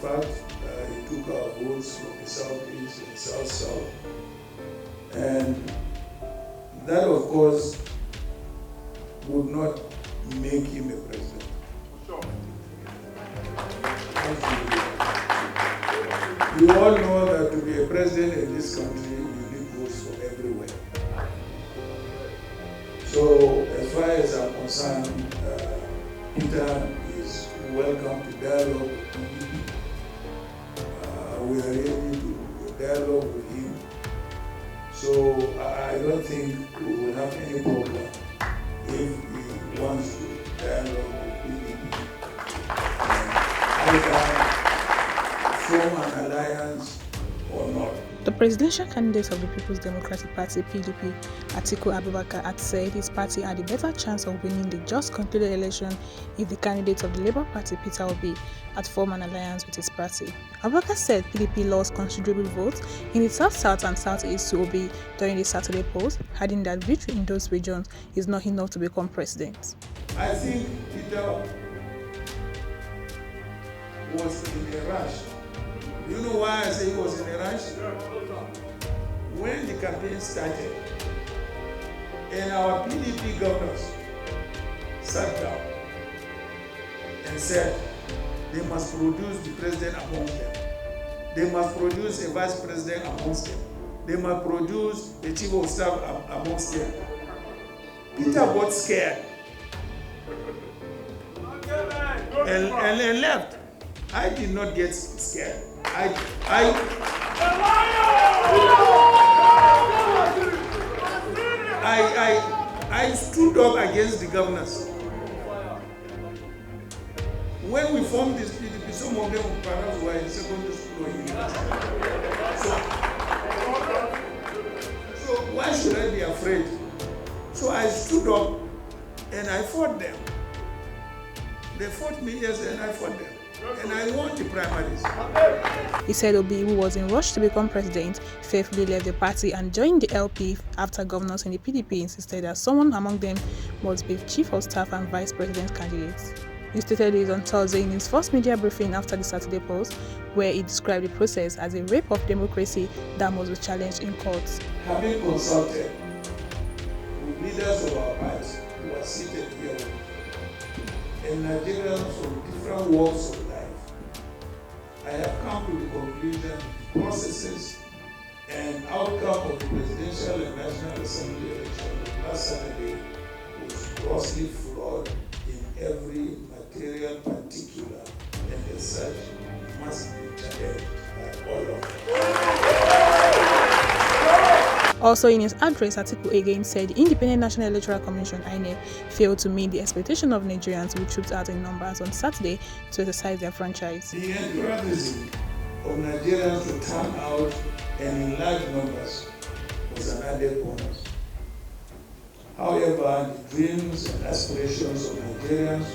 fact, he took our votes from the southeast and south-south. And that, of course, would not make him a president. You all know that to be a president in this country, you need votes from everywhere. So, as far as I'm concerned, Peter is welcome to dialogue with PDP. We are ready to dialogue with him. So, I don't think we will have any problem if he wants to dialogue with PDP. Either form an alliance or not. The presidential candidate of the People's Democratic Party (PDP), Atiku Abubakar, had said his party had a better chance of winning the just concluded election if the candidate of the Labour Party, Peter Obi, had formed an alliance with his party. Abubakar said PDP lost considerable votes in the South-South and South-East to Obi during the Saturday polls, adding that victory in those regions is not enough to become president. I think Peter was in a rush. You know why I say he was in a rush? When the campaign started, and our PDP governors sat down and said they must produce the president amongst them. They must produce a vice president amongst them. They must produce a chief of staff amongst them. Peter got scared and left. I did not get scared. I stood up against the governors. When we formed this PDP, some of them perhaps were in secondary school or university. So why should I be afraid? So I stood up and I fought them. They fought me, yes, and I fought them. And I won the primaries. He said Obi, who was in rush to become president, faithfully left the party and joined the LP after governors in the PDP insisted that someone among them must be chief of staff and vice president candidates. He stated this on Thursday in his first media briefing after the Saturday polls, where he described the process as a rape of democracy that must be challenged in courts. Having consulted with leaders of our party who are seated here and Nigerians from different walks of life, I have come to the conclusion the processes and outcome of the presidential and national assembly election last Saturday was grossly flawed in every material particular, and as such must be challenged by all of us. Also in his address, Atiku again said the Independent National Electoral Commission (INEC) failed to meet the expectation of Nigerians who trooped out in numbers on Saturday to exercise their franchise. The enthusiasm of Nigerians to turn out and in large numbers was an added bonus. However, the dreams and aspirations of Nigerians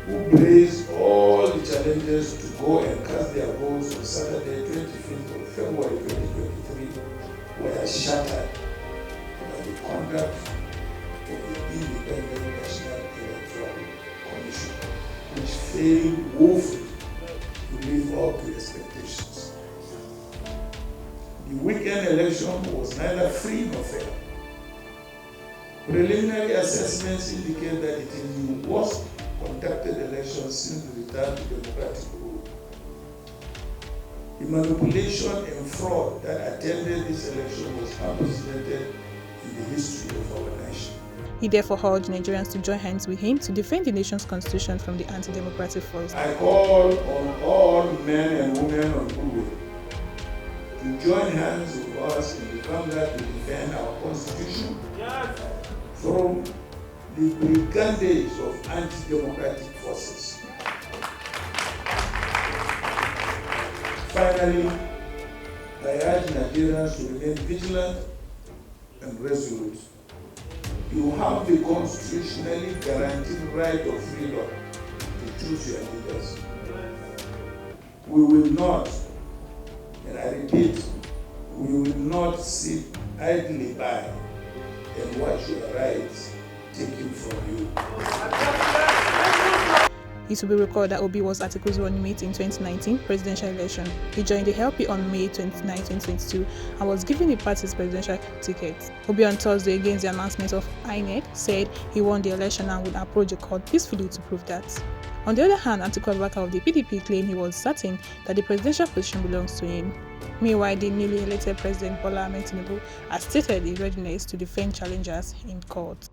who braced all the challenges to go and cast their votes on Saturday, 25th of February 2023, were shattered by the conduct of the Independent National Electoral Commission, which failed woefully to live up to expectations. The weekend election was neither free nor fair. Preliminary assessments indicate that it is the worst conducted election since the return to democratic rule. The manipulation and fraud that attended this election was unprecedented in the history of our nation. He therefore urged Nigerians to join hands with him to defend the nation's constitution from the anti-democratic force. I call on all men and women on goodwill to join hands with us in the vanguard to defend our constitution from the brigandage of anti-democratic forces. Finally, I urge Nigerians to remain vigilant and resolute. You have the constitutionally guaranteed right of freedom to choose your leaders. We will not, and I repeat, we will not sit idly by and watch your rights taken from you. It will be recalled that Obi was Atiku's running mate in 2019 presidential election. He joined the LP on May 29, 2022 and was given the party's presidential ticket. Obi on Thursday, against the announcement of INEC, said he won the election and would approach the court peacefully to prove that. On the other hand, Atiku Abubakar of the PDP claimed he was certain that the presidential position belongs to him. Meanwhile, the newly elected President Bola Ahmed Tinubu has stated his readiness to defend challengers in court.